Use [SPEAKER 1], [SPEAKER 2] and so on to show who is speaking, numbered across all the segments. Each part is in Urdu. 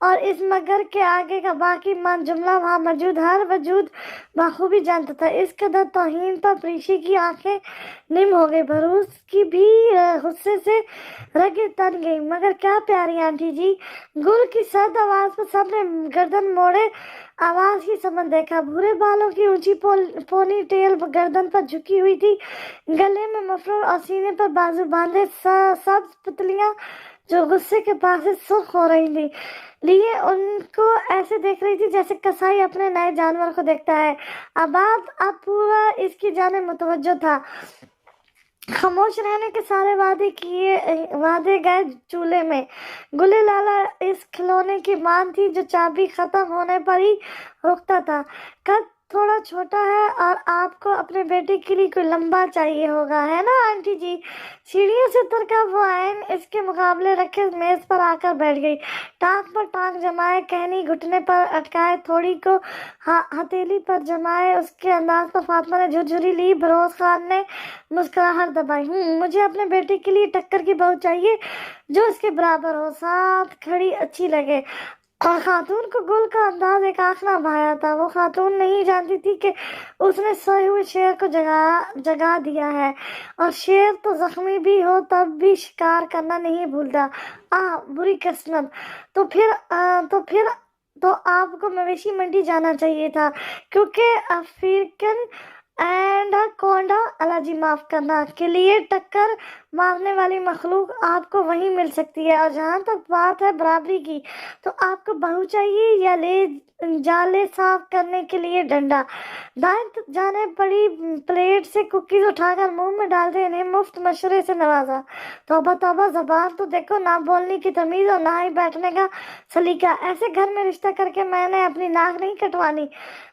[SPEAKER 1] اور اس مگر کے آگے کا باقی مان جملہ وہاں موجود ہر وجود بخوبی جانتا تھا۔ اس قدر توہین پر پریشی کی آنکھیں نم ہو گئی، بھروس کی بھی غصے سے رگیں تن گئی۔ مگر کیا پیاری آنٹی جی! گل کی سرد آواز پر سب نے گردن موڑے آواز کی سمت دیکھا۔ بھورے بالوں کی اونچی پونی ٹیل گردن پر جھکی ہوئی تھی، گلے میں مفلر اور سینے پر بازو باندھے سبز پتلیاں جو غصے کے پاس سے سرخ ہو رہی تھی لیے ان کو ایسے دیکھ رہی تھی جیسے کسائی اپنے نئے جانور کو دیکھتا ہے۔ آباد اب پورا اس کی جانب متوجہ تھا۔ خاموش رہنے کے سارے وعدے گئے چولہے میں۔ گلے لالا اس کھلونے کی مان تھی جو چابی ختم ہونے پر ہی رکتا تھا۔ قد تھوڑا چھوٹا ہے اور آپ کو اپنے بیٹے کے لیے کوئی لمبا چاہیے ہوگا، ہے نا آنٹی جی؟ سیڑھیوں سے اتر کر وہ عین اس کے مقابلے رکھے میز پر آ کر بیٹھ گئی، ٹانگ پر ٹانگ جمائے، کہنی گھٹنے پر اٹکائے، تھوڑی کو ہتھیلی پر جمائے۔ اس کے انداز پر فاطمہ نے جھرجھری لی۔ بروز خان نے مسکراہٹ دبائی۔ مجھے اپنے بیٹے کے لیے ٹکر کی بہو چاہیے جو اس کے برابر ہو، ساتھ کھڑی اچھی لگے۔ اور خاتون کو گل کا انداز ایک آنکھ نہ بھایا تھا۔ وہ خاتون نہیں جانتی تھی کہ اس نے سوئے ہوئے شیر کو جگا دیا ہے، اور شیر تو زخمی بھی ہو تب بھی شکار کرنا نہیں بھولتا۔ بری قسمت! تو آپ کو مویشی منڈی جانا چاہیے تھا، کیونکہ افریقن ایناکونڈا، اللہ جی معاف کرنا، کے لیے ٹکر مارنے والی مخلوق آپ کو وہیں مل سکتی ہے۔ اور جہاں تک بات ہے برابری کی، تو آپ کو بہو چاہیے یا جالے صاف کرنے کے لیے ڈنڈا؟ دائیں جانب پڑی پلیٹ سے کوکیز اٹھا کر منہ میں ڈالتے انہیں مفت مشورے سے نوازا۔ توبہ توبہ، زبان تو دیکھو، نہ بولنے کی تمیز اور نہ ہی بیٹھنے کا سلیقہ۔ ایسے گھر میں رشتہ کر کے میں نے اپنی ناک نہیں کٹوانی۔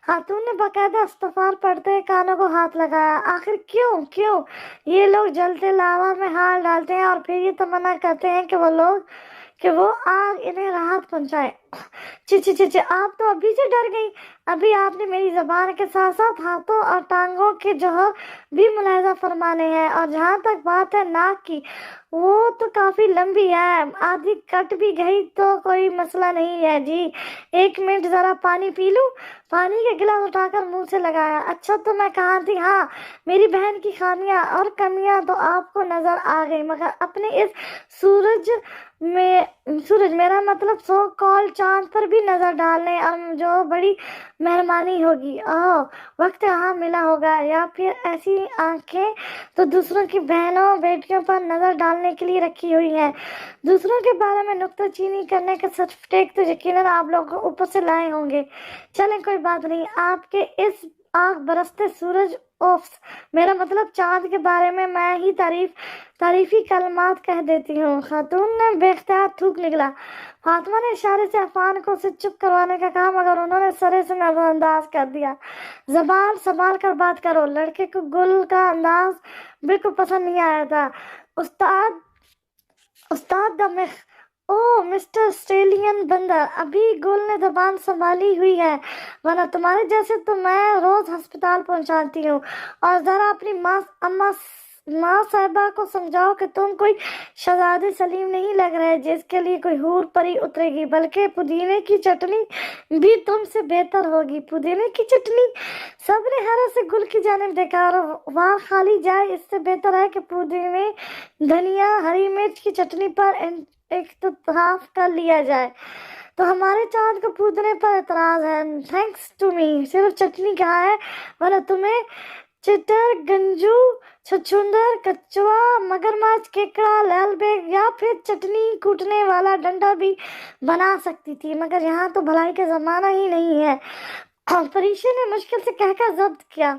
[SPEAKER 1] خاتون نے باقاعدہ استغفار پڑھتے کانوں کو ہاتھ لگایا۔ آخر کیوں یہ لوگ جلتے لاوا میں ہاتھ ڈالتے ہیں اور پھر یہ تمنا کرتے ہیں کہ وہ آگ انہیں راحت پہنچائے؟ چی آپ تو ابھی سے ڈر گئی۔ ابھی آپ نے میری زبان کے ساتھ ساتھ ہاتھوں اور ٹانگوں کے جوہر بھی ملاحظہ فرمانے ہیں۔ اور جہاں تک بات ہے ناک کی، وہ تو کافی لمبی ہے، آدھی کٹ بھی گئی تو کوئی مسئلہ نہیں ہے جی۔ ایک منٹ، ذرا پانی پی لوں؟ پانی کا گلاس اٹھا کر منہ سے لگایا۔ اچھا تو میں کہاں تھی؟ ہاں، میری بہن کی خامیاں اور کمیاں تو آپ کو نظر آ گئی، مگر اپنے اس سورج میرا مطلب سو کال چاند پر بھی نظر ڈالنے اور جو بڑی مہربانی ہوگی۔ وقت یہاں ملا ہوگا، یا پھر ایسی آنکھیں تو دوسروں کی بہنوں بیٹیوں پر نظر ڈالنے کے لیے رکھی ہوئی ہیں۔ دوسروں کے بارے میں نکتہ چینی کرنے کا سرٹیفکیٹ تو یقیناً آپ لوگ اوپر سے لائے ہوں گے۔ چلیں کوئی بات نہیں، آپ کے اس آگ برستے سورج میرا مطلب چاند کے بارے میں ہی تعریفی کلمات کہہ دیتی ہوں۔ خاتون نے بے اختیار تھوک نکلا۔ فاطمہ نے اشارے سے عفان کو اسے چپ کروانے کا کہا، مگر انہوں نے سرے سے نظر انداز کر دیا۔ زبان سنبھال کر بات کرو۔ لڑکے کو گل کا انداز بالکل پسند نہیں آیا تھا۔ استاد دمخ! مسٹر آسٹریلین بندر! ابھی گل نے زبان سنبھالی ہوئی ہے، ورنہ تمہارے جیسے تو میں روز ہسپتال پہنچاتی ہوں۔ اور ذرا اپنی ماں صاحبہ کو سمجھاؤ کہ تم کوئی شہزادے سلیم نہیں لگ رہے جس کے لیے کوئی حور پری اترے گی، بلکہ پودینے کی چٹنی بھی تم سے بہتر ہوگی۔ پودینے کی چٹنی؟ سب نے حیرت سے گل کی جانب دیکھا۔ اور وہاں خالی جائے، اس سے بہتر ہے کہ پودینے، دھنیا، ہری مرچ کی چٹنی پر اختلاف کر لیا جائے۔ تو ہمارے چاند کو پودنے پر اعتراض ہے؟ تھینکس ٹو می، صرف چٹنی کہا ہے، ورنہ تمہیں چٹر، گنجو، چھچھندر، کچوا، مگرمچھ، کیکڑا، لال بیگ یا پھر چٹنی کوٹنے والا ڈنڈا بھی بنا سکتی تھی، مگر یہاں تو بھلائی کا زمانہ ہی نہیں ہے۔ فریشے نے مشکل سے کہہ کر ضبط کیا۔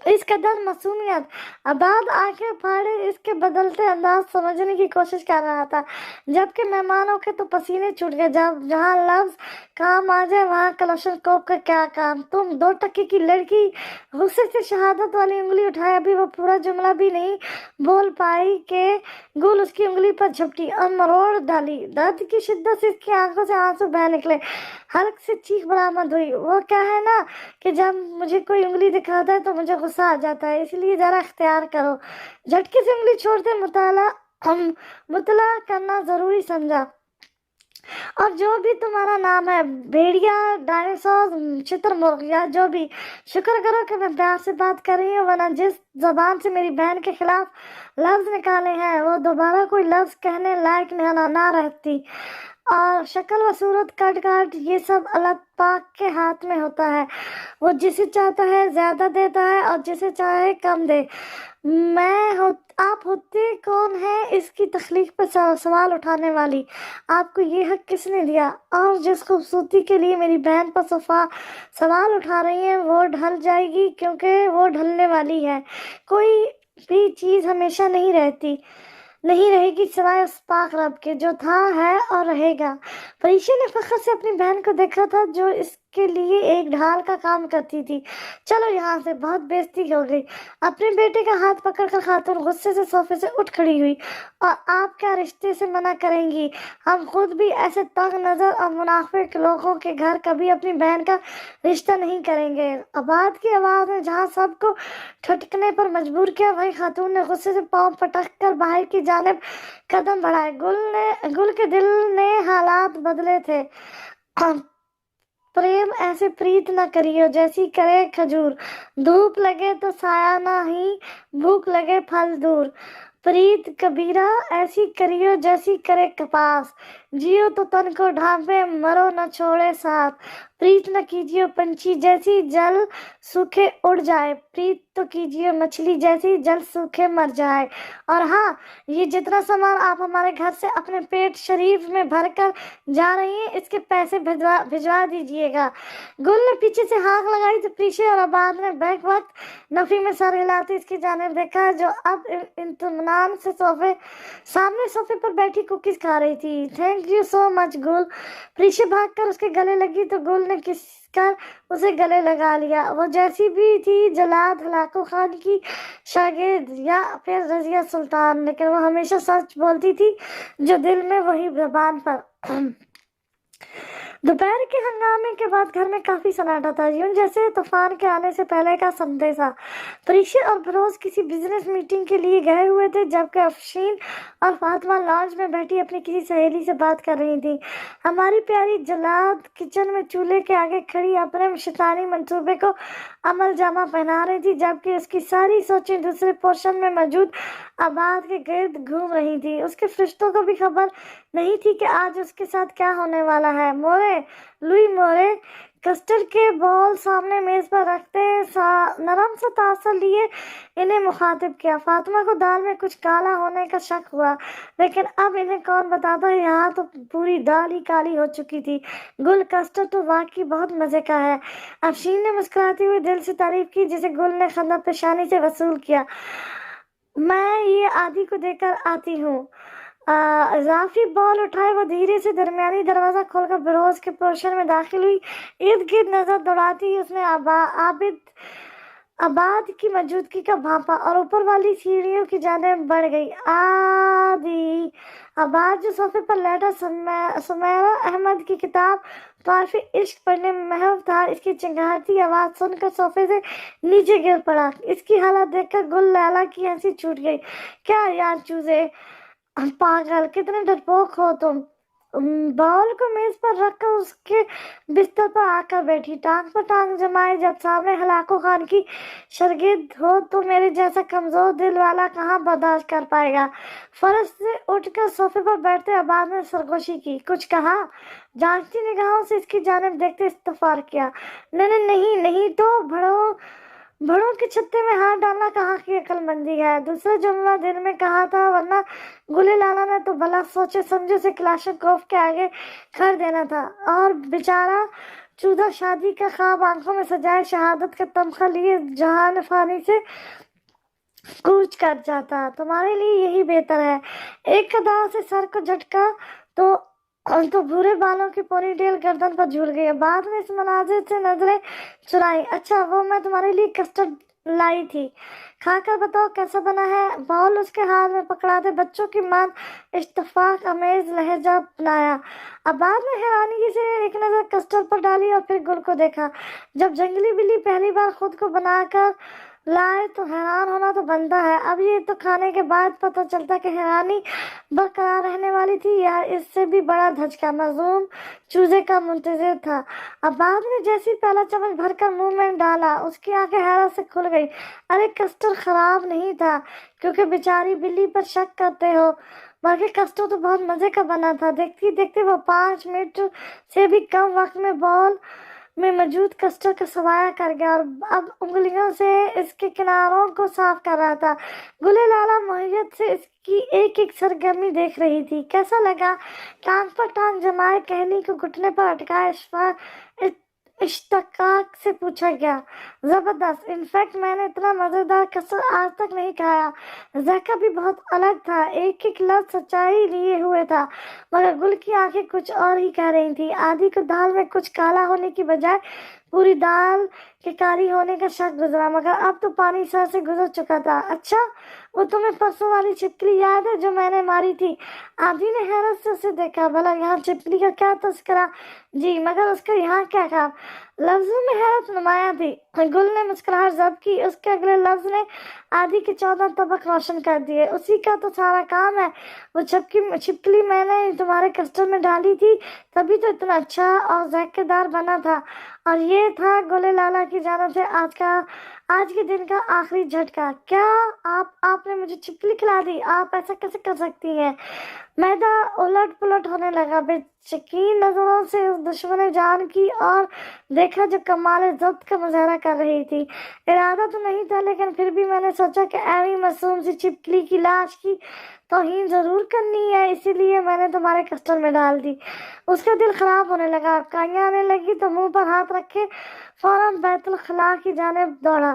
[SPEAKER 1] اس قدر معصومیت! آباد آنکھیں پھاڑے اس کے بدلتے انداز سمجھنے کی کوشش کر رہا تھا، جبکہ مہمانوں کے تو پسینے چھوٹ گئے۔ جہاں لفظ کام آ جائے وہاں کلاشنکوف کا کیا کام؟ تم 2 ٹکے کی لڑکی! غصے سے شہادت والی انگلی اٹھائی۔ ابھی وہ پورا جملہ بھی نہیں بول پائی کہ گل اس کی انگلی پر جھپٹی اور مروڑ ڈالی۔ درد کی شدت سے اس کی آنکھوں سے آنسو بہہ نکلے۔ حلق سے چیخ برآمد ہوئی۔ وہ کیا ہے نا کہ جب مجھے کوئی انگلی دکھاتا ہے تو مجھے غصہ آ جاتا ہے، اس لیے ذرا اختیار کرو۔ جھٹکے سے انگلی چھوڑتے مطالعہ کرنا ضروری سمجھا اور جو بھی تمہارا نام ہے، بھیڑیا، ڈائناسور، شتر مرغ یا جو بھی، شکر کرو کہ میں پیار سے بات کر رہی ہوں، ورنہ جس زبان سے میری بہن کے خلاف لفظ نکالے ہیں وہ دوبارہ کوئی لفظ کہنے لائق نہ رہتی۔ اور شکل و صورت، کٹ کاٹ، یہ سب اللہ پاک کے ہاتھ میں ہوتا ہے، وہ جسے چاہتا ہے زیادہ دیتا ہے اور جسے چاہے کم دے۔ آپ ہوتے کون ہیں اس کی تخلیق پر سوال اٹھانے والی؟ آپ کو یہ حق کس نے دیا؟ اور جس خوبصورتی کے لیے میری بہن پر سوال اٹھا رہی ہیں وہ ڈھل جائے گی، کیونکہ وہ ڈھلنے والی ہے۔ کوئی بھی چیز ہمیشہ نہیں رہے گی سوائے اس پاک رب کے جو تھا، ہے اور رہے گا۔ پریشا نے فخر سے اپنی بہن کو دیکھا تھا جو اس کے لیے ایک ڈھال کا کام کرتی تھی۔ چلو یہاں سے، بہت بےزتی ہو گئی۔ اپنے بیٹے کا ہاتھ پکڑ کر خاتون غصے سے صوفے سے اٹھ کھڑی ہوئی۔ اور آپ کیا رشتے سے منع کریں گی؟ ہم خود بھی ایسے تنگ نظر اور منافق لوگوں کے گھر کبھی اپنی بہن کا رشتہ نہیں کریں گے۔ آباد کی آواز نے جہاں سب کو ٹھٹکنے پر مجبور کیا، وہیں خاتون نے غصے سے پاؤں پٹک کر باہر کی جانب قدم بڑھائے۔ گل کے دل نے حالات بدلے تھے۔ پریم ایسے پریت نہ کریو جیسی کرے کھجور، دھوپ لگے تو سایہ نہ ہی، بھوک لگے پھل دور۔ پریت کبیرہ ایسی کریو جیسی کرے کپاس، جیو تو تن کو ڈھانپے، مرو نہ چھوڑے ساتھ۔ پریت نہ کیجیو پنچھی جیسی جل سوکھے اڑ جائے، پریت تو کیجیے مچھلی جیسی جل سوکھے مر جائے۔ اور ہاں، یہ جتنا سامان آپ ہمارے گھر سے اپنے پیٹ شریف میں بھر کر جا رہی ہیں، اس کے پیسے بھجوا دیجیے گا۔ گل نے پیچھے سے ہانک لگائی تو پیچھے اور آباد نے بیک وقت نفی میں سر ہلاتے اس کی جانب دیکھا، جو اب اطمینان سے سامنے صوفے پر بیٹھی کوکیز کھا رہی تھی۔ تھینک یو سو مچ گل۔ پریشا بھاگ کر اس کے گلے لگی تو گل نے کس کر اسے گلے لگا لیا۔ وہ جیسی بھی تھی، جلاد ہلاکو خان کی شاگرد یا پھر رضیہ سلطان، لیکن وہ ہمیشہ سچ بولتی تھی جو دل میں، وہی زبان پر۔ دوپہر کے ہنگامے کے بعد گھر میں کافی سناٹا تھا، یوں جیسے طوفان کے آنے سے پہلے کا سندیسا۔ پریشا اور بروز کسی بزنس میٹنگ کے لیے گئے ہوئے تھے، جبکہ افشین اور فاطمہ لاؤنج میں بیٹھی اپنی کسی سہیلی سے بات کر رہی تھی۔ ہماری پیاری جلاد کچن میں چولہے کے آگے کھڑی اپنے شیطانی منصوبے کو عمل جامہ پہنا رہی تھی، جبکہ اس کی ساری سوچیں دوسرے پورشن میں موجود آباد کے گرد گھوم رہی تھی۔ اس کے فرشتوں کو بھی خبر نہیں تھی کہ آج اس کے ساتھ کیا ہونے والا ہے۔ لوئی مورے کسٹرڈ کے بال سامنے میز پر رکھتے نرم سا تاثر لیے انہیں مخاطب کیا۔ فاطمہ کو دال میں کچھ کالا ہونے کا شک ہوا، لیکن اب انہیں کون بتاتا، یہاں تو پوری دال ہی کالی ہو چکی تھی۔ گل، کسٹرڈ تو واقعی بہت مزے کا ہے۔ افشین نے مسکراتی ہوئی دل سے تعریف کی، جسے گل نے خندہ پیشانی سے وصول کیا۔ میں یہ آدھی کو دے کر آتی ہوں۔ اضافی بال اٹھائے وہ دھیرے سے درمیانی دروازہ کھول کر بروز کے پورشن میں داخل ہوئی۔ ارد گرد نظر دوڑاتی اس نے آباد کی موجودگی کا بھانپا اور اوپر والی سیڑھیوں کی جانب بڑھ گئی۔ آباد جو صوفے پر لیٹا سمیرہ احمد کی کتاب طائف عشق پڑھنے میں محو تھا، اس کی چنگھاڑتی آواز سن کر صوفے سے نیچے گر پڑا۔ اس کی حالت دیکھ کر گل لیلا کی ہنسی چھوٹ گئی۔ کیا یار چوزے، پاگل، کتنے ڈرپوک ہو تم۔ بال کو میز پر رکھ کر اس کے بستر پر آ کر بیٹھی، ٹانگ پر ٹانگ جمائے۔ جب سامنے ہلاکو خان کی شاگرد ہو تو میرے جیسا کمزور دل والا کہاں برداشت کر پائے گا۔ فرش سے اٹھ کر صوفے پر بیٹھتے آباد نے سرگوشی کی۔ کچھ کہا؟ جانچتی نگاہوں سے اس کی جانب دیکھتے استفسار کیا۔ نہیں تو بڑوں کے چھتے میں ہاتھ ڈالنا کہاں کی عقل مندی ہے۔ دوسرا جملہ دل میں کہا تھا، ورنہ گلے لالا نے تو بلا سوچے سمجھے سے کلاشنکوف کے آگے کھڑ دینا تھا، اور بیچارہ چودہ شادی کا خواب آنکھوں میں سجائے شہادت کا تمغہ لیے جہان فانی سے کوچ کر جاتا۔ تمہارے لیے یہی بہتر ہے۔ ایک ادا سے سر کو جھٹکا تو بھورے بالوں کی پونی ٹیل گردن پر جھول گئی۔ بعد میں اس مناظر سے نظریں چرائیں۔ اچھا، وہ میں تمہارے لیے کسٹرڈ لائی تھی، کھا کر بتاؤ کیسا بنا ہے۔ باؤل اس کے ہاتھ میں پکڑاتے بچوں کی مان اشتفاق امیز لہجہ اپنایا۔ آباد نے حیرانگی سے ایک نظر کسٹرڈ پر ڈالی اور پھر گل کو دیکھا۔ جب جنگلی بلی پہلی بار خود کو بنا کر لائے تو حیران ہونا تو بنتا ہے۔ اب یہ تو کھانے کے بعد پتہ چلتا کہ حیرانی برقرار رہنے والی تھی یا اس سے بھی بڑا دھچکا مظلوم چوزے کا منتظر تھا۔ اب بعد میں جیسی پہلا چمچ بھر کر منہ میں ڈالا، اس کی آنکھیں حیرت سے کھل گئی۔ ارے کسٹرڈ خراب نہیں تھا کیونکہ بیچاری بلی پر شک کرتے ہو، بلکہ کسٹرڈ تو بہت مزے کا بنا تھا۔ دیکھتی دیکھتے وہ 5 منٹ سے بھی کم وقت میں بول میں موجود کسٹرڈ کا سوایہ کر گیا اور اب انگلیوں سے اس کے کناروں کو صاف کر رہا تھا۔ گلے لالہ محیط سے اس کی ایک ایک سرگرمی دیکھ رہی تھی۔ کیسا لگا؟ ٹانگ پر ٹانگ جمائے کہنی کو گھٹنے پر اٹکائے اشتقاق سے پوچھا گیا۔ زبردست، انفیکٹ میں نے اتنا مزیدار کسٹرڈ آج تک نہیں کھایا۔ ذائقہ بھی بہت الگ تھا، ایک ایک لفظ سچائی لیے ہوئے تھا، مگر گل کی آنکھیں کچھ اور ہی کہہ رہی تھیں۔ آدھی کو دال میں کچھ کالا ہونے کی بجائے پوری دال کے کالی ہونے کا شک گزرا، مگر اب تو پانی سر سے گزر چکا تھا۔ اچھا، وہ تمہیں پرسوں والی چھپکلی یاد ہے جو میں نے ماری تھی؟ آدھی نے حیرت سے اسے دیکھا۔ بھلا یہاں چھپکلی کا کیا تذکرہ؟ جی، مگر اس کا یہاں کیا کام؟ لفظوں میں حیرت نمایاں تھی۔ گل نے مسکراہٹ ضبط کی۔ اس کے اگلے لفظ نے آدھی کے 14 طبق روشن کر دیے۔ اسی کا تو سارا کام ہے۔ وہ چھپکلی میں نے تمہارے کسٹرڈ میں ڈالی تھی، تبھی تو اتنا اچھا اور ذائقے دار بنا تھا۔ اور یہ تھا گلے لالہ کی جانب سے آج کے دن کا آخری جھٹکا۔ کیا آپ نے مجھے چھپکلی کھلا دی؟ آپ ایسا کیسے کر سکتی ہیں؟ میدا الٹ پلٹ ہونے لگا۔ بے یقین نظروں سے اس دشمن جان کی اور دیکھا جو کمال ضبط کا مظاہرہ کر رہی تھی۔ ارادہ تو نہیں تھا، لیکن پھر بھی میں نے سوچا کہ ایویں معصوم سی چھپکلی کی لاش کی توہین ضرور کرنی ہے، اسی لیے میں نے تمہارے کسٹرڈ میں ڈال دی۔ اس کا دل خراب ہونے لگا، کائیاں آنے لگی تو منہ پر ہاتھ رکھے فوراً بیت الخلاء کی جانب دوڑا۔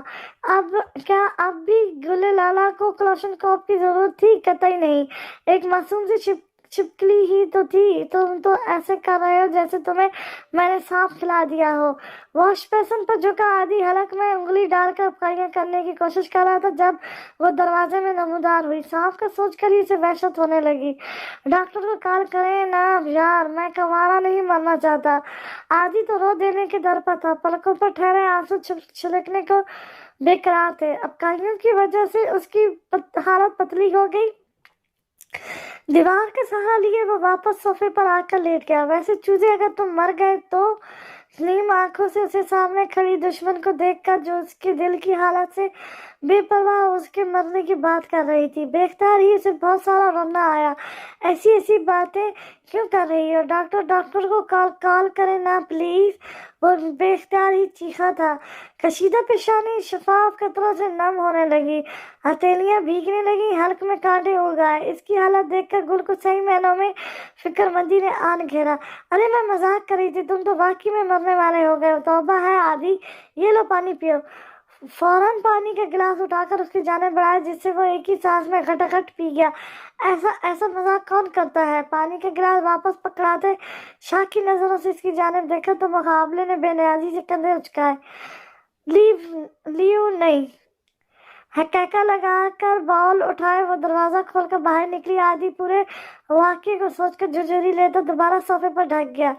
[SPEAKER 1] اب بھی گلے لالہ کو کلاشنکوف کی ضرورت تھی؟ قطعی نہیں۔ ایک معصوم سی چھپکلی ہی تو تھی۔ تم تو ایسے کر رہے ہو جیسے تمہیں میں نے سانپ کھلا دیا ہو۔ واش بیسن پر جھکا آدھی حلق میں انگلی ڈال کر کائیاں کرنے کی کوشش کر رہا تھا جب وہ دروازے میں نمودار ہوئی۔ سانپ کا سوچ کر ہی اسے وحشت ہونے لگی۔ ڈاکٹر کو کال کریں نا یار، میں کنوارا نہیں مرنا چاہتا۔ آدھی تو رو دینے کے در پر تھا، پلکوں پر ٹھہرے آنسو چھلکنے کو بے قرار تھے۔ اب کائیوں کی وجہ سے اس کی حالت پتلی ہو گئی۔ دیوار کا سہارا لیے وہ واپس صوفے پر آ کر لیٹ گیا۔ ویسے چوزے، اگر تم مر گئے تو؟ نیم آنکھوں سے اسے سامنے کھڑی دشمن کو دیکھ کر جو اس کے دل کی حالت سے بے پرواہ اس کے مرنے کی بات کر رہی تھی، بے اختیار ہی اسے بہت سارا رونا آیا۔ ایسی باتیں کیوں کر رہی ہو؟ ڈاکٹر کو کال کریں نا پلیز، وہ بے اختیار ہی چیخا تھا۔ کشیدہ پیشانی شفاف قطروں سے نم ہونے لگی، ہتھیلیاں بھیگنے لگیں، حلق میں کانٹے اڑ گئے۔ اس کی حالت دیکھ کر گل کو صحیح معنوں میں فکر مندی نے آن گھیرا۔ ارے میں مذاق کر رہی تھی، تم تو واقعی میں مرنے والے ہو گئے ہو۔ توبہ ہے آدھی، یہ لو پانی پیو۔ فوراً پانی کا گلاس اٹھا کر اس کی جانب بڑھایا، جس سے وہ ایک ہی سانس میں گھٹ پی گیا۔ ایسا مذاق کون کرتا ہے؟ پانی کا گلاس واپس پکڑاتے شاہ کی نظروں سے اس کی جانب دیکھا تو مقابلے نے بے نیازی سے کندھے اچکائے۔ لیو نہیں، کہکہ لگا کر باؤل اٹھائے وہ دروازہ کھول کر باہر نکلی۔ آدھی پورے واقعے کو سوچ کر جھرجھری لیتا دوبارہ صوفے پر ڈھک گیا۔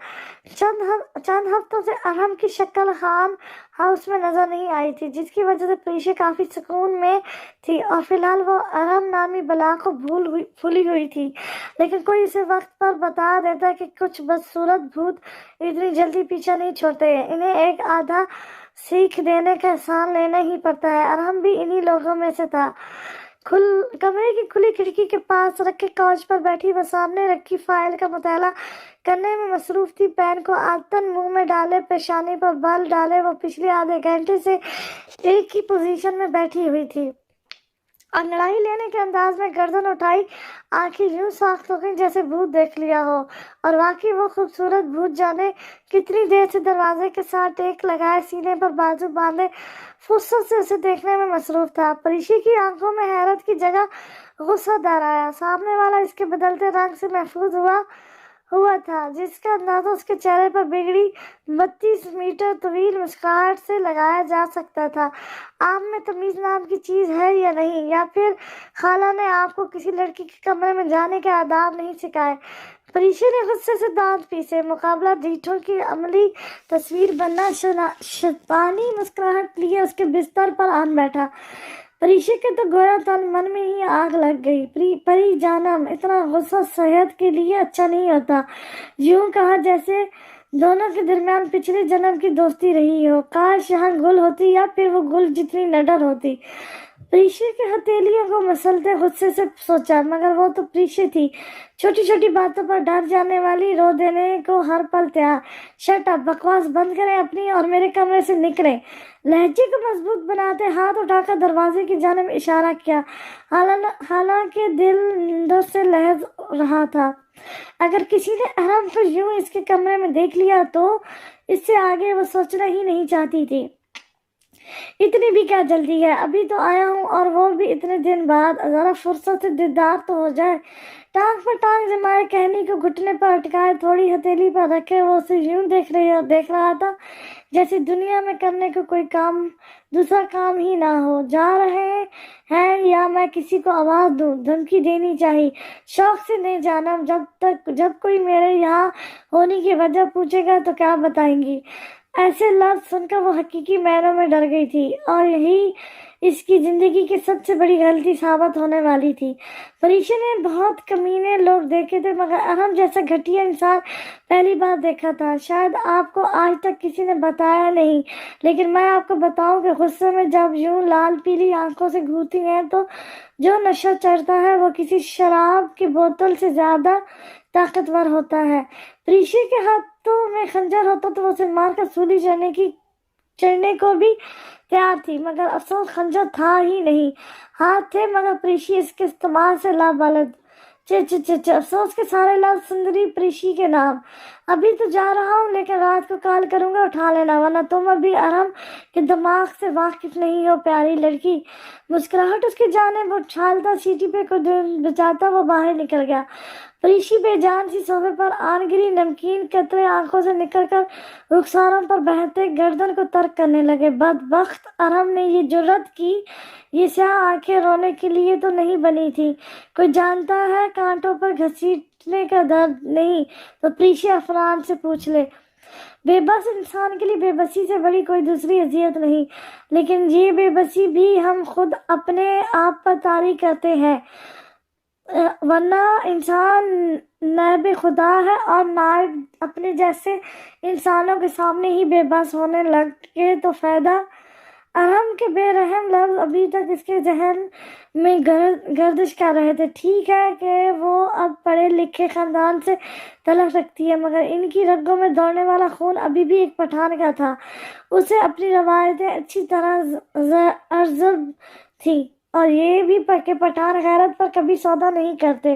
[SPEAKER 1] چند ہفتوں سے ارہم کی شکل خان ہاؤس میں نظر نہیں آئی تھی، جس کی وجہ سے پریشا کافی سکون میں تھی اور فی الحال وہ ارہم نامی بلا کو بھولی ہوئی تھی۔ لیکن کوئی اسے وقت پر بتا دیتا کہ کچھ بدصورت بھوت اتنی جلدی پیچھا نہیں چھوڑتے، انہیں ایک آدھا سیکھ دینے کا احسان لینا ہی پڑتا ہے۔ ارہم بھی انہی لوگوں میں سے تھا۔ کمرے کی کھلی کھڑکی کے پاس رکھے کوچ پر بیٹھی وہ سامنے رکھی فائل کا مطالعہ کرنے میں مصروف تھی۔ پین کو عادتاً منہ میں ڈالے پیشانی پر بل ڈالے وہ پچھلے آدھے گھنٹے سے ایک ہی پوزیشن میں بیٹھی ہوئی تھی۔ انگڑائی لینے کے انداز میں گردن اٹھائی، آنکھیں یوں ساخت ہو گئیں جیسے بھوت دیکھ لیا ہو۔ اور واقعی وہ خوبصورت بھوت جانے کتنی دیر سے دروازے کے ساتھ ٹیک لگائے سینے پر بازو باندھے فرصت سے اسے دیکھنے میں مصروف تھا۔ پریشی کی آنکھوں میں حیرت کی جگہ غصہ در آیا۔ سامنے والا اس کے بدلتے رنگ سے محظوظ ہوا ہوا تھا جس کا اندازہ اس کے چہرے پر بگڑی 32 میٹر طویل مسکراہٹ سے لگایا جا سکتا تھا۔ آپ میں تمیز نام کی چیز ہے یا نہیں، یا پھر خالہ نے آپ کو کسی لڑکی کے کمرے میں جانے کے آداب نہیں سکھائے؟ پریشی نے غصے سے دانت پیسے۔ مقابلہ ڈھیٹوں کی عملی تصویر بننا شیطانی مسکراہٹ لیے اس کے بستر پر آن بیٹھا۔ پریشی کے تو گویا تن من میں ہی آگ لگ گئی۔ پری جانم، اتنا غصہ صحت کے لیے اچھا نہیں ہوتا۔ یوں کہا جیسے دونوں کے درمیان پچھلے جنم کی دوستی رہی ہو۔ کاش یہاں گل ہوتی، یا پھر وہ گل جتنی نڈر ہوتی۔ پریشی کے ہتھیلیوں کو مسلتے غصے سے سوچا، مگر وہ تو پریشی تھی، چھوٹی چھوٹی باتوں پر ڈر جانے والی، رو دینے کو ہر پل تیار۔ شٹ اپ، بکواس بند کریں اپنی اور میرے کمرے سے نکلیں۔ لہجے کو مضبوط بناتے ہاتھ اٹھا کر دروازے کی جانب اشارہ کیا، حالانکہ دل نیندوں سے لہز رہا تھا۔ اگر کسی نے احرام کو یوں اس کے کمرے میں دیکھ لیا تو اس سے آگے وہ سوچنا ہی نہیں چاہتی تھی۔ اتنی بھی کیا جلدی ہے، ابھی تو آیا ہوں، اور وہ بھی اتنے دن بعد، ذرا فرصت سے دیدار تو ہو جائے۔ ٹانگ پر ٹانگ جمائے، کہنی کو گھٹنے پر اٹکائے، تھوڑی ہتھیلی پر رکھے، وہ اسے یوں دیکھ رہا تھا جیسے دنیا میں کرنے کو کوئی دوسرا کام ہی نہ ہو۔ جا رہے ہیں یا میں کسی کو آواز دوں؟ دھمکی دینی چاہیے۔ شوق سے نہیں جانا، جب کوئی میرے یہاں ہونے کی وجہ پوچھے گا تو کیا بتائیں گی؟ ایسے لفظ سن کر وہ حقیقی معنوں میں ڈر گئی تھی، اور یہی اس کی زندگی کی سب سے بڑی غلطی ثابت ہونے والی تھی۔ پریشی نے بہت کمینے لوگ دیکھے تھے، مگر احرام جیسا گھٹیا انسان پہلی بار دیکھا تھا۔ شاید آپ کو آج تک کسی نے بتایا نہیں، لیکن میں آپ کو بتاؤں کہ غصے میں جب یوں لال پیلی آنکھوں سے گھورتی ہیں تو جو نشہ چڑھتا ہے وہ کسی شراب کی بوتل سے زیادہ طاقتور ہوتا ہے۔ پریشی کے ہاتھوں میں خنجر ہوتا تو وہ اسے مار کر سولی چڑھنے کو بھی تیار تھی، مگر افسوس خنجر تھا ہی نہیں۔ ہاتھ تھے مگر پریشی اس کے استعمال سے لابلد۔ افسوس کے سارے لفظ سندری پریشی کے نام۔ ابھی تو جا رہا ہوں، لیکن رات کو کال کروں گا، اٹھا لینا، ورنہ تم ابھی احرام کے دماغ سے واقف نہیں ہو پیاری لڑکی۔ مسکراہٹ اس کی جانب اچھالتا، سیٹی پہ کو بچاتا وہ باہر نکل گیا۔ پریشی بے جان سی صوفے پر آن گری، نمکین قطرے آنکھوں سے نکل کر رخساروں پر بہتے گردن کو ترک کرنے لگے۔ بدبخت احرام نے یہ جرأت کی، یہ سیاہ آنکھیں رونے کے لیے تو نہیں بنی تھی۔ کوئی جانتا ہے کانٹوں پر گھسیٹنے کا درد؟ نہیں تو پریشی افران سے پوچھ لے۔ بے بس انسان کے لیے بے بسی سے بڑی کوئی دوسری اذیت نہیں، لیکن یہ بے بسی بھی ہم خود اپنے آپ پر طاری کرتے ہیں، ورنہ انسان نائب خدا ہے، اور نائب اپنے جیسے انسانوں کے سامنے ہی بے بس ہونے لگے تو فائدہ۔ احرام کے بے رحم لفظ ابھی تک اس کے ذہن میں گردش کر رہے تھے۔ ٹھیک ہے کہ وہ اب پڑھے لکھے خاندان سے تعلق رکھتی ہے، مگر ان کی رگوں میں دوڑنے والا خون ابھی بھی ایک پٹھان کا تھا۔ اسے اپنی روایتیں اچھی طرح ارزب تھیں، اور یہ بھی کہ پٹھان غیرت پر کبھی سودا نہیں کرتے۔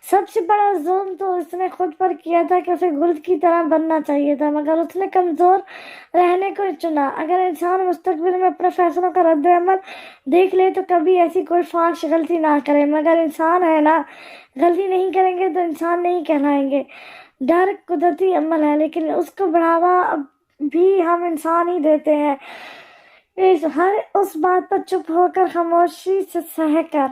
[SPEAKER 1] سب سے بڑا ظلم تو اس نے خود پر کیا تھا کہ اسے گلد کی طرح بننا چاہیے تھا، مگر اس نے کمزور رہنے کو چنا۔ اگر انسان مستقبل میں اپنے فیصلوں کا رد عمل دیکھ لے تو کبھی ایسی کوئی فاحش غلطی نہ کرے، مگر انسان ہے نا، غلطی نہیں کریں گے تو انسان نہیں کہلائیں گے۔ ڈر قدرتی عمل ہے، لیکن اس کو بڑھاوا بھی ہم انسان ہی دیتے ہیں، ہر اس بات پر چپ ہو کر، خاموشی سے سہ کر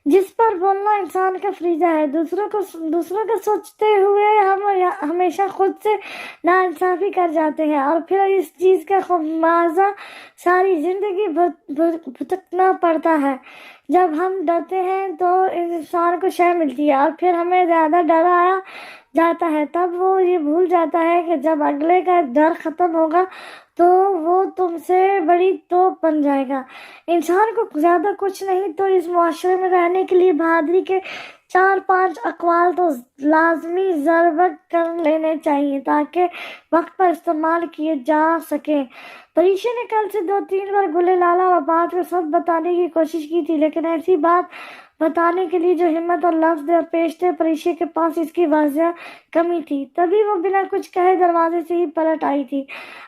[SPEAKER 1] جس پر بولنا انسان کا فریضہ ہے۔ دوسروں کا سوچتے ہوئے ہم ہمیشہ خود سے ناانصافی کر جاتے ہیں، اور پھر اس چیز کا خمیازہ ساری زندگی بھگتنا پڑتا ہے۔ جب ہم ڈرتے ہیں تو انسان کو شے ملتی ہے، اور پھر ہمیں زیادہ ڈرایا جاتا ہے، تب وہ یہ بھول جاتا ہے کہ جب اگلے کا ڈر ختم ہوگا تو وہ تم سے بڑی توپ بن جائے گا۔ انسان کو زیادہ کچھ نہیں تو اس معاشرے میں رہنے کے لیے بہادری کے 4-5 اقوال تو لازمی ضربت کر لینے چاہیے، تاکہ وقت پر استعمال کیے جا سکیں۔ پریشی نے کل سے 2-3 بار گلے لالہ و بات کو سب بتانے کی کوشش کی تھی، لیکن ایسی بات بتانے کے لیے جو ہمت اور لفظ پیش تھے، پریشے کے پاس اس کی واضح کمی تھی۔ تبھی وہ بنا کچھ کہے دروازے سے ہی پلٹ آئی تھی۔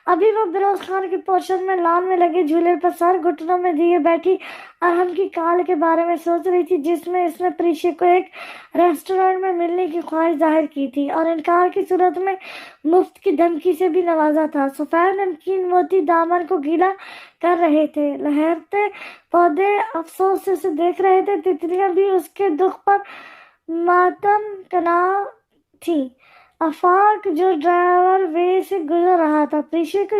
[SPEAKER 1] ابھی وہ بروز خان کے پورشن میں لان میں لگے جھولے پر سر گھٹنوں میں دیے بیٹھی ارہم کی کال کے بارے میں سوچ رہی تھی، جس میں اس نے پریشے کو ایک ریسٹورینٹ میں ملنے کی خواہش ظاہر کی تھی اور انکار کی صورت میں مفت کی دھمکی سے بھی نوازا تھا۔ سفید نمکین موتی دامن کو گیلا کر رہے تھے، لہرتے پودے افسوس سے اسے دیکھ رہے تھے، تتلیاں بھی اس کے دکھ پر ماتم کنا تھیں۔ آفاق جو ڈرائیور وے سے گزر رہا تھا، پریشے کو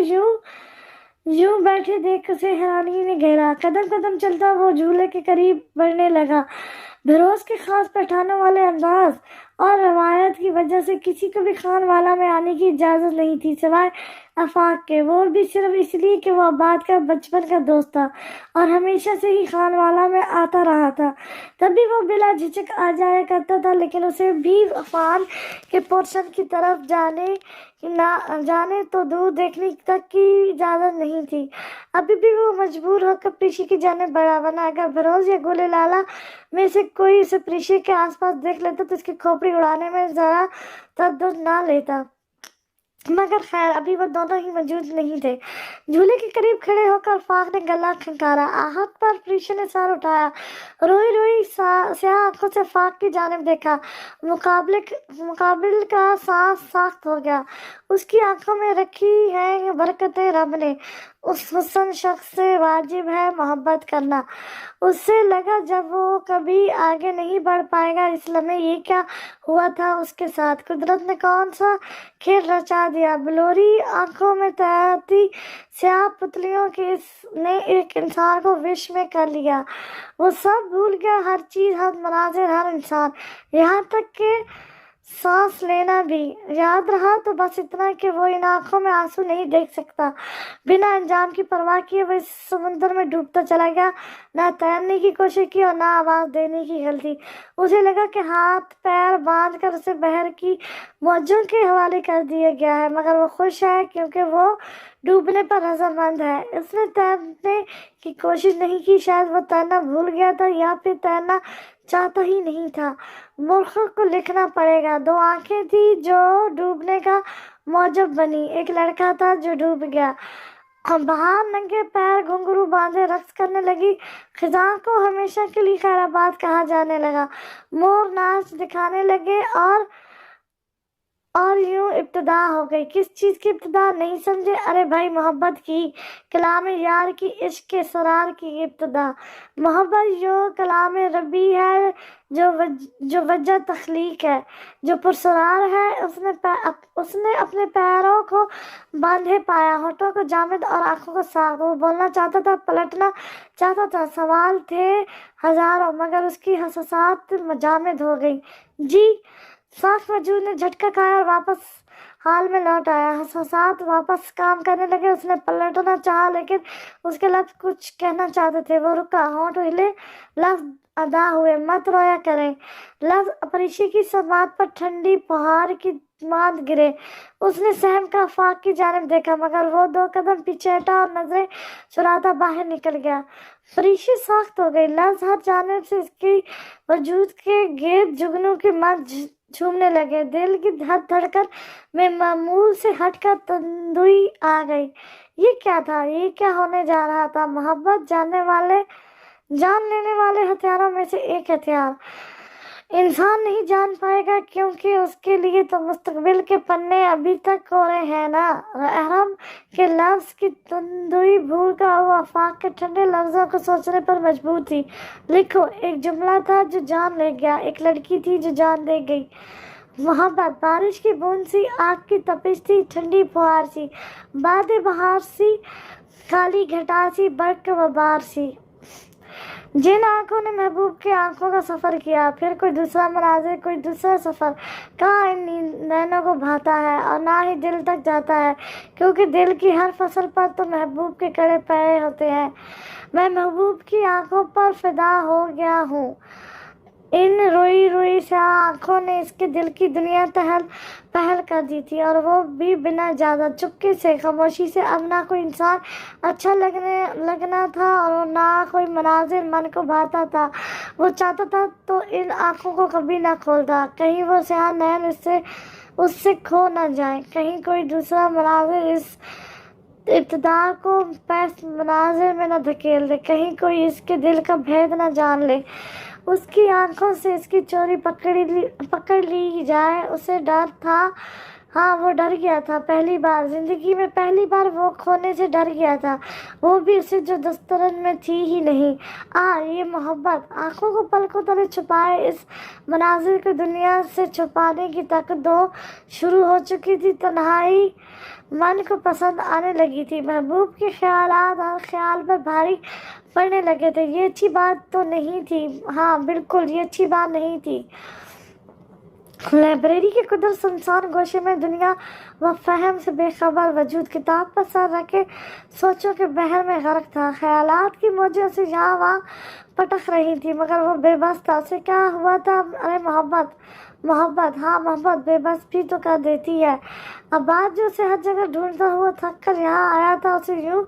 [SPEAKER 1] یوں بیٹھے دیکھ اسے حیرانی نے گھیرا۔ قدم قدم چلتا وہ جھولے کے قریب بڑھنے لگا۔ بھیروز کے خاص پٹھانوں والے انداز اور روایت کی وجہ سے کسی کو بھی خان والا میں آنے کی اجازت نہیں تھی سوائے آفاق کے، وہ بھی صرف اس لیے کہ وہ عباد کا بچپن کا دوست تھا اور ہمیشہ سے ہی خان والا میں آتا رہا تھا۔ تب بھی وہ بلا جھجک آ جایا کرتا تھا، لیکن اسے بھی عفان کے پورشن کی طرف جانے تو دور دیکھنے تک کی اجازت نہیں تھی۔ ابھی بھی وہ مجبور ہو کر پریشے کی جانب بڑھا، ورنہ اگر بھیروز یا گولے لالا میں سے کوئی اسے پریشے کے آس پاس دیکھ لیتا تو اس کی کھوپڑی اڑانے میں ذرا تردد نہ لیتا۔ مگر خیر ابھی وہ دونوں ہی موجود نہیں تھے۔ جھولے کے قریب کھڑے ہو کر آفاق نے گلا کھنکارا۔ آہٹ پر پریشے نے سر اٹھایا، روئی روئی سیاہ آنکھوں سے آفاق کی جانب دیکھا۔ مقابل کا سانس ساخت ہو گیا۔ اس کی آنکھوں میں رکھی ہیں برکتیں رب نے، اس حسن شخص سے واجب ہے محبت کرنا۔ اس سے لگا جب وہ کبھی آگے نہیں بڑھ پائے گا۔ اس لمحے یہ کیا ہوا تھا اس کے ساتھ؟ قدرت نے کون سا کھیل رچا دیا؟ بلوری آنکھوں میں تیرتی سیاہ پتلیوں نے ایک انسان کو وش میں کر لیا۔ وہ سب بھول گیا، ہر چیز، ہر مناظر، ہر انسان، یہاں تک کہ سانس لینا بھی۔ یاد رہا تو بس اتنا کہ وہ ان آنکھوں میں آنسو نہیں دیکھ سکتا۔ بنا انجام کی پرواہ کیے وہ اس سمندر میں ڈوبتا چلا گیا، نہ تیرنے کی کوشش کی اور نہ آواز دینے کی غلطی۔ اسے لگا کہ ہاتھ پیر باندھ کر اسے بحر کی موجوں کے حوالے کر دیا گیا ہے، مگر وہ خوش ہے کیونکہ وہ ڈوبنے پر رضامند ہے۔ اس نے تیرنے کی کوشش نہیں کی، شاید وہ تیرنا بھول گیا تھا یا پھر تیرنا چاہتا ہی نہیں تھا۔ مورخوں کو لکھنا پڑے گا۔ دو آنکھیں تھیں جو ڈوبنے کا موجب بنی، ایک لڑکا تھا جو ڈوب گیا۔ بہار ننگے پیر گھنگرو باندھے رقص کرنے لگی، خزاں کو ہمیشہ کے لیے خیر آباد کہا جانے لگا، مور ناچ دکھانے لگے اور یوں ابتدا ہو گئی۔ کس چیز کی ابتدا؟ نہیں سمجھے؟ ارے بھائی، محبت کی، کلام یار کی، عشق کے اسرار کی ابتدا۔ محبت جو کلام ربی ہے، جو وجہ تخلیق ہے، جو پرسرار ہے، اس نے اپنے پیروں کو باندھے پایا، ہونٹوں کو جامد اور آنکھوں کو ساخت۔ وہ بولنا چاہتا تھا، پلٹنا چاہتا تھا، سوال تھے ہزاروں، مگر اس کی حساسات جامد ہو گئی۔ جی ساخت وجود نے جھٹکا کھایا اور واپس حال میں لوٹ آیا۔ حساسات واپس کام کرنے لگے۔ اس نے پلٹنا چاہا لیکن اس کے لفظ کچھ کہنا چاہتے تھے۔ وہ رکا، ہونٹ ہلے، لفظ ادا ہوئے، مت رویا کریں۔ لفظ پریشے کی سماعت پر ٹھنڈی پہاڑ کی ماند گرے۔ اس نے سہم کا آفاق کی جانب دیکھا، مگر وہ دو قدم پیچھے ہٹا اور نظریں چراتا باہر نکل گیا۔ پریشے ساخت ہو گئی۔ لفظ ہر جانب سے اس کی وجود کے گرد جگنو کی مت جھومنے لگے۔ دل کی دھڑکن میں معمول سے ہٹ کر تندوئی آ گئی۔ یہ کیا تھا؟ یہ کیا ہونے جا رہا تھا؟ محبت جان لینے والے ہتھیاروں میں سے ایک ہتھیار انسان نہیں جان پائے گا، کیونکہ اس کے لیے تو مستقبل کے پنے ابھی تک کورے ہیں نا۔ احرام کے لفظ کی تندوئی بھول کر وہ آفاق کے ٹھنڈے لفظوں کو سوچنے پر مجبور تھی۔ لکھو، ایک جملہ تھا جو جان لے گیا، ایک لڑکی تھی جو جان دے گئی۔ محبت بارش کی بوند سی، آگ کی تپش سی، ٹھنڈی پھوار سی، باد بہار سی، کالی گھٹا سی، برق وبار سی۔ جن آنکھوں نے محبوب کے آنکھوں کا سفر کیا، پھر کوئی دوسرا مناظر، کوئی دوسرا سفر، کہاں ان نینوں کو بھاتا ہے اور نہ ہی دل تک جاتا ہے، کیونکہ دل کی ہر فصل پر تو محبوب کے کڑے پڑے ہوتے ہیں۔ میں محبوب کی آنکھوں پر فدا ہو گیا ہوں۔ ان روئی روئی سے آنکھوں نے اس کے دل کی دنیا پہل کر دی تھی، اور وہ بھی بنا اجازت، چپکے سے، خاموشی سے۔ اب نہ کوئی انسان اچھا لگنا تھا اور نہ کوئی مناظر من کو بھاتا تھا۔ وہ چاہتا تھا تو ان آنکھوں کو کبھی نہ کھولتا، کہیں وہ سیاہ نین اس سے کھو نہ جائیں، کہیں کوئی دوسرا مناظر اس ابتدار کو پس مناظر میں نہ دھکیل دے، کہیں کوئی اس کے دل کا بھید نہ جان لے۔ اس کی آنکھوں سے اس کی چوری پکڑ لی جائے۔ اسے ڈر تھا، ہاں وہ ڈر گیا تھا، پہلی بار زندگی میں، پہلی بار وہ کھونے سے ڈر گیا تھا، وہ بھی اسے جو دسترن میں تھی ہی نہیں۔ یہ محبت! آنکھوں کو پلکوں تلے چھپائے اس مناظر کو دنیا سے چھپانے کی طاقت دو شروع ہو چکی تھی۔ تنہائی من کو پسند آنے لگی تھی، محبوب کے خیالات ہر خیال پر بھاری پڑنے لگے تھے۔ یہ اچھی بات تو نہیں تھی، ہاں بالکل یہ اچھی بات نہیں تھی۔ لائبریری کے قدر سنسان گوشے میں دنیا و فہم سے بے خبر وجود کتاب پر سر رکھے سوچوں کے بحر میں غرق تھا۔ خیالات کی موجیں اسے یہاں وہاں پٹک رہی تھی، مگر وہ بے بس تھا۔ اسے کیا ہوا تھا؟ ارے محبت، ہاں محبت بے بس بھی تو کر دیتی ہے۔ عباد جو اسے ہر جگہ ڈھونڈتا ہوا تھک کر یہاں آیا تھا، اسے یوں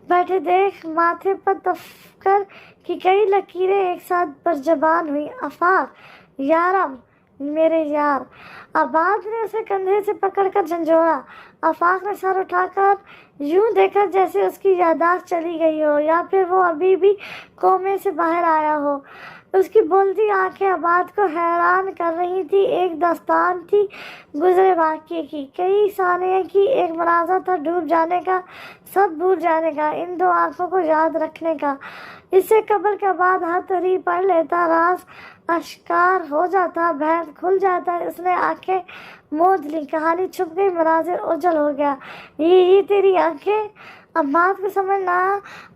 [SPEAKER 1] بیٹھے دیکھ ماتھے پر تفکر کی کئی لکیریں ایک ساتھ برزبان ہوئی۔ آفاق یارم، میرے یار! عباد نے اسے کندھے سے پکڑ کر جھنجھوڑا۔ آفاق نے سر اٹھا کر یوں دیکھا جیسے اس کی یادداشت چلی گئی ہو، یا پھر وہ ابھی بھی کومے سے باہر آیا ہو۔ اس کی بولتی آنکھیں عباد کو حیران کر رہی تھی۔ ایک داستان تھی گزرے واقعے کی، کئی ثانیے کی، ایک مناظر تھا ڈوب جانے کا، سب بھول جانے کا، ان دو آنکھوں کو یاد رکھنے کا۔ اس سے قبل کہ عباد ہر تحریر پڑھ لیتا، راز آشکار ہو جاتا، بھید کھل جاتا، اس نے آنکھیں موند لی، کہانی چھپ گئی، مناظر اوجھل ہو گیا۔ یہ تیری آنکھیں؟ عباد کو سمجھ نہ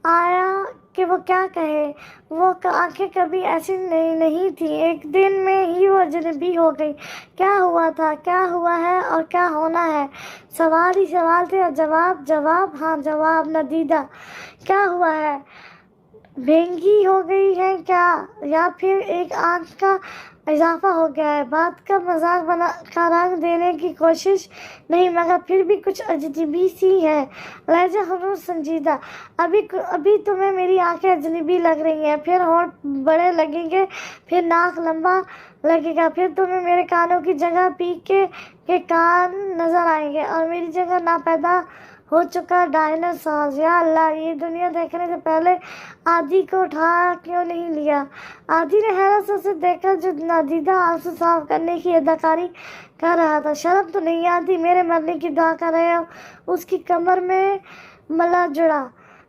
[SPEAKER 1] آیا کہ وہ کیا کہے۔ وہ آنکھیں کبھی ایسی نہیں تھیں، ایک دن میں ہی وہ اجنبی ہو گئی۔ کیا ہوا تھا، کیا ہوا ہے اور کیا ہونا ہے؟ سوال ہی سوال تھے اور جواب، ہاں جواب ندیدہ۔ کیا ہوا ہے؟ بھینگی ہو گئی ہے کیا، یا پھر ایک آنکھ کا اضافہ ہو گیا ہے؟ بات کا مذاق کا رنگ دینے کی کوشش نہیں، مگر پھر بھی کچھ اجنبی سی ہے۔ لہجہ ہنوز سنجیدہ۔ ابھی تمہیں میری آنکھیں اجنبی لگ رہی ہیں، پھر ہونٹ بڑے لگیں گے، پھر ناک لمبا لگے گا، پھر تمہیں میرے کانوں کی جگہ پی کے کان نظر آئیں گے، اور میری جگہ ناپیدا ہو چکا ڈائناسور۔ یا اللہ، یہ دنیا دیکھنے سے پہلے عادی کو اٹھا کیوں نہیں لیا؟ عادی نے حیرت سے اسے دیکھا جو نادیدہ آنسو صاف کرنے کی اداکاری کر رہا تھا۔ شرم تو نہیں آتی؟ میرے مرنے کی دعا کر رہے ہو؟ اس کی کمر میں ملا جڑا۔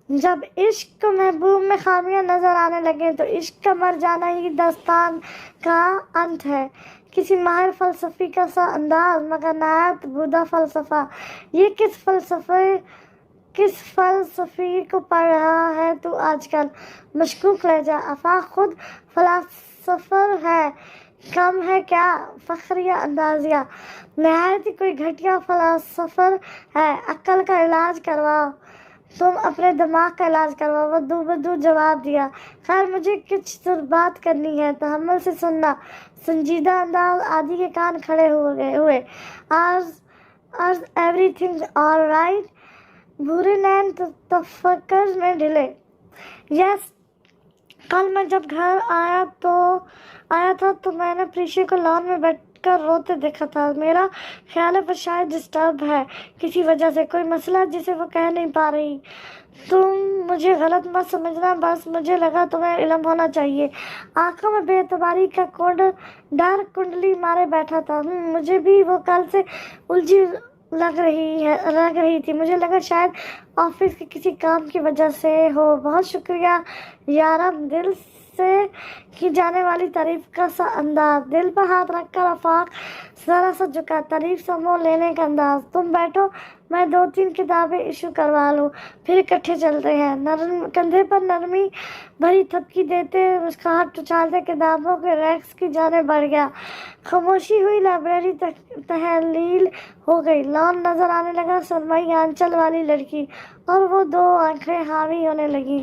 [SPEAKER 1] جب عشق کو محبوب میں خامیاں نظر آنے لگیں تو عشق کا مر جانا ہی داستان کا انت ہے۔ کسی ماہر فلسفی کا سا انداز، مگر نہایت بودا فلسفہ۔ یہ کس فلسفی کو پڑھ رہا ہے تو آج کل؟ مشکوک لہجہ۔ آفاق خود فلاسفر ہے، کم ہے کیا فخریہ اندازیہ؟ نہایت ہی کوئی گھٹیا فلاسفر ہے۔ عقل کا علاج کرواؤ، تم اپنے دماغ کا علاج کرواؤ۔ وہ دو بدو جواب دیا۔ خیر، مجھے کچھ بات کرنی ہے، تحمل سے سننا۔ سنجیدہ انداز۔ عادی کے کان کھڑے ہوئے۔ Is everything all right؟ بھورے نین تفکر میں ڈھلے۔ یس، کل میں جب گھر آیا تھا تو میں نے پریشا کو لان میں بیٹھ کر روتے دیکھا تھا۔ میرا خیال ہے وہ شاید ڈسٹرب ہے کسی وجہ سے، کوئی مسئلہ جسے وہ کہہ نہیں پا رہی۔ تم مجھے غلط مت سمجھنا، بس مجھے لگا تمہیں علم ہونا چاہیے۔ آنکھوں میں بے اعتباری کا ڈر کنڈلی مارے بیٹھا تھا۔ مجھے بھی وہ کل سے الجھی لگ رہی تھی۔ مجھے لگا شاید آفس کے کسی کام کی وجہ سے ہو۔ بہت شکریہ یارم، دل سے کی جانے والی تعریف کا سا انداز۔ دل پر ہاتھ رکھ کر آفاق ذرا سا جھکا۔ تعریف سمو لینے کا انداز۔ تم بیٹھو، میں 2-3 کتابیں ایشو کروا لوں، پھر اکٹھے چلتے ہیں۔ کندھے پر نرمی بھری تھپکی دیتے، مسکراہٹ اچھالتے کتابوں کے ریکس کی جانب بڑھ گیا۔ خاموشی ہوئی، لائبریری تحلیل ہو گئی۔ لان نظر آنے لگا، سرمئی آنچل والی لڑکی، اور وہ 2 آنکھیں حاوی ہونے لگیں۔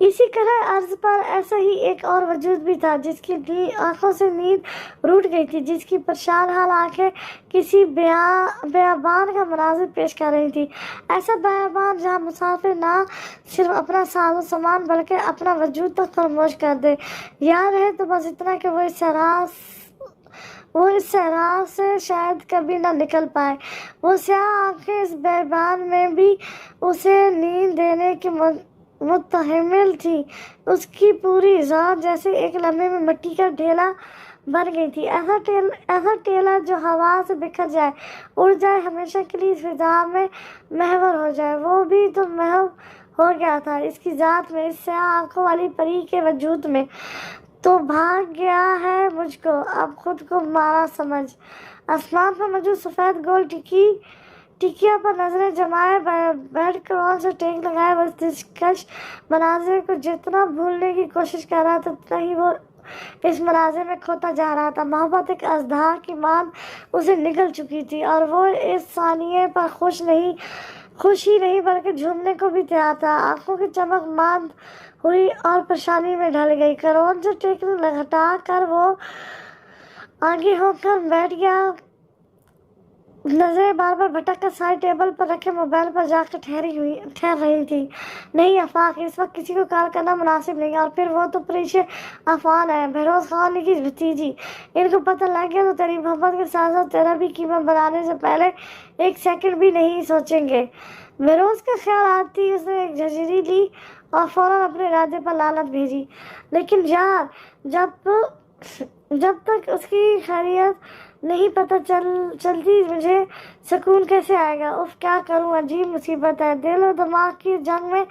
[SPEAKER 1] اسی طرح عرض پر ایسا ہی ایک اور وجود بھی تھا جس کی آنکھوں سے نیند روٹ گئی تھی، جس کی پریشان حال آنکھیں کسی بیابان کا مناظر پیش کر رہی تھی. ایسا بیابان جہاں مسافر نہ صرف اپنا ساز و سامان بلکہ اپنا وجود تک فراموش کر دے. یاد رہے تو بس اتنا کہ وہ اس صحرا سے شاید کبھی نہ نکل پائے. وہ سیاہ آنکھیں اس بیابان میں بھی اسے نیند دینے کی متحمل تھی. اس کی پوری ذات جیسے ایک لمحے میں مٹی کا ڈھیلا بن گئی تھی، ایسا ٹیلا جو ہوا سے بکھر جائے، اڑ جائے، ہمیشہ کے لیے اس فضا میں محور ہو جائے. وہ بھی تو محو ہو گیا تھا اس کی ذات میں، اس سیاہ آنکھوں والی پری کے وجود میں. تو بھاگ گیا ہے مجھ کو اب خود کو مارا سمجھ. آسمان پر موجود سفید گول ٹکیا پر نظریں جمائے بیٹھ کر اور سے ٹیک لگائے وہ اس دلکش مناظر کو جتنا بھولنے کی کوشش کر رہا تھا اتنا ہی وہ اس مناظر میں کھوتا جا رہا تھا. محبت ایک اژدہا کی مانند اسے نگل چکی تھی اور وہ اس ثانیے پر خوش ہی نہیں بلکہ جھومنے کو بھی تیار تھا. آنکھوں کی چمک ماند ہوئی اور پریشانی میں ڈھل گئی. کروڑ سے ٹیکنے ہٹا کر وہ آگے ہو کر بیٹھ گیا. نظریں بار بار بھٹک کر سائڈ ٹیبل پر رکھے موبائل پر جا کر ٹھہر رہی تھی. نہیں آفاق، اس وقت کسی کو کال کرنا مناسب نہیں. اور پھر وہ تو پریشے عفان ہے، بہروز خان کی بھتیجی. ان کو پتہ لگ گیا تو تیری محبت کے ساتھ ساتھ تیرا بھی قیمت بنانے سے پہلے ایک سیکنڈ بھی نہیں سوچیں گے. بہروز کا خیال آتی اس نے ایک جھنجری لی اور فوراً اپنے ارادے پر لعنت بھیجی. لیکن یار، جب تک اس کی خیریت نہیں پتہ چلتی مجھے سکون کیسے آئے گا؟ اف کیا کروں، عجیب مصیبت ہے. دل و دماغ کی جنگ میں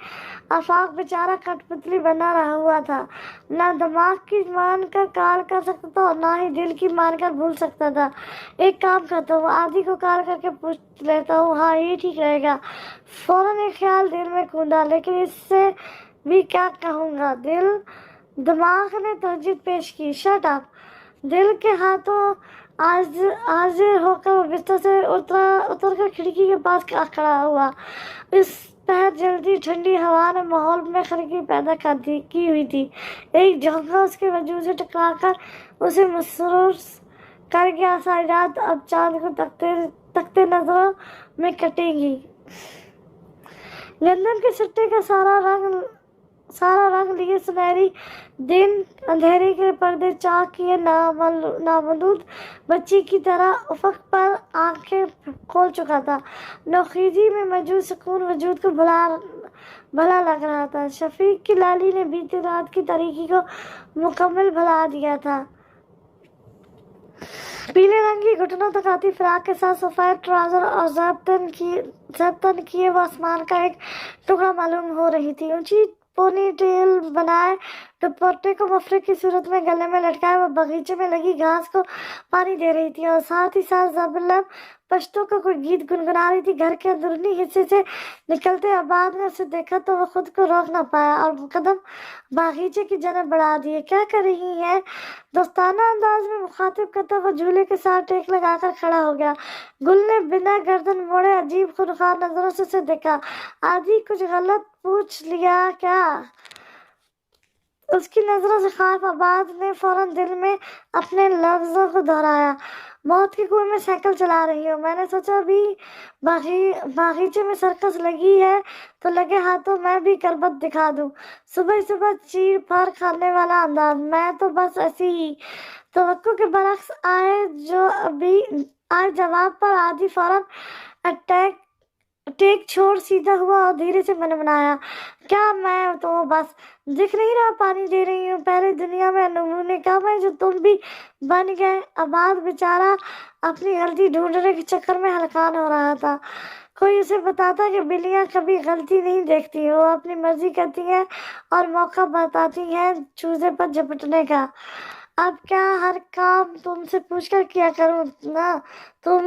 [SPEAKER 1] آفاق بیچارہ کٹ پتلی بنا رہا ہوا تھا. نہ دماغ کی مان کر کال کر سکتا تھا اور نہ ہی دل کی مان کر بھول سکتا تھا. ایک کام کرتا ہوں، آدھی کو کال کر کے پوچھ لیتا ہوں. ہاں یہ ٹھیک رہے گا. فوراً ایک خیال دل میں کوندا، لیکن اس سے بھی کیا کہوں گا. دماغ نے تہجد پیش کی. Shut up. دل کے ہاتھوں حاضر ہو کر وہ بستر سے اتر کر کھڑکی کے پاس کھڑا ہوا. اس پہر جلدی ٹھنڈی ہوا نے ماحول میں خنکی پیدا کی ہوئی تھی. ایک جھونکا اس کے وجود سے ٹکرا کر اسے مسرور کر گیا. ساری رات اب چاند کو تکتے نظروں میں کٹے گی. گندم کے سٹے کا سارا رنگ لیے سنہری دن اندھیرے کے پردے چاک کیے نامولود بچی کی طرح افق پر آنکھیں کھول چکا تھا. نوخیزی میں موجود سکون وجود کو بھلا لگ رہا تھا. شفیق کی لالی نے بیتی رات کی تاریکی کو مکمل بھلا دیا تھا. پیلے رنگ کی گھٹنوں تک آتی فراق کے ساتھ سفید ٹراؤزر اور زیب کیے وہ آسمان کا ایک ٹکڑا معلوم ہو رہی تھی. اونچی پونی ٹیل بنائے دوپٹے کو مفرق کی صورت میں گلے میں لٹکائے وہ باغیچے میں لگی گھاس کو پانی دے رہی تھی اور ساتھ ہی ساتھ زبلب پشتوں کا کوئی گیت گنگنا رہی تھی. گھر کے اندرونی حصے سے نکلتے آباد نے اسے دیکھا تو وہ خود کو روک نہ پایا اور قدم باغیچے کی جانب بڑھا دیے. کیا کر رہی ہیں؟ دوستانہ انداز میں مخاطب کرتا وہ جھولے کے ساتھ ٹیک لگا کر کھڑا ہو گیا. گل نے بنا گردن موڑے عجیب خونخوار نظروں سے اسے دیکھا. آدھی کچھ غلط پوچھ لیا کیا؟ اس کی نظروں سے خوف آباد نے فوراً دل میں اپنے لفظوں کو دہرایا. موت کے کنویں میں سائیکل چلا رہی ہوں. میں نے سوچا ابھی باغیچے میں سرکس لگی ہے تو لگے ہاتھوں میں بھی کربت دکھا دوں. صبح چیر پھاڑ کھانے والا انداز. میں تو بس ایسی ہی توقع کے برعکس آئے جواب پر آدھی فوراً ٹیک چھوڑ سیدھا ہوا اور دھیرے سے منمنایا. کیا میں تو بس دکھ نہیں رہا پانی دے رہی ہوں. پہلے دنیا میں نمونے کم ہے جو تم بھی بن گئے. آباد بیچارہ اپنی غلطی ڈھونڈنے کے چکر میں ہلکان ہو رہا تھا. کوئی اسے بتاتا کہ بلیاں کبھی غلطی نہیں دیکھتی، وہ اپنی مرضی کرتی ہیں اور موقع بتاتی ہیں چوزے پر جھپٹنے کا. اب کیا ہر کام تم سے پوچھ کر کیا کروں نا؟ تم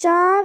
[SPEAKER 1] 4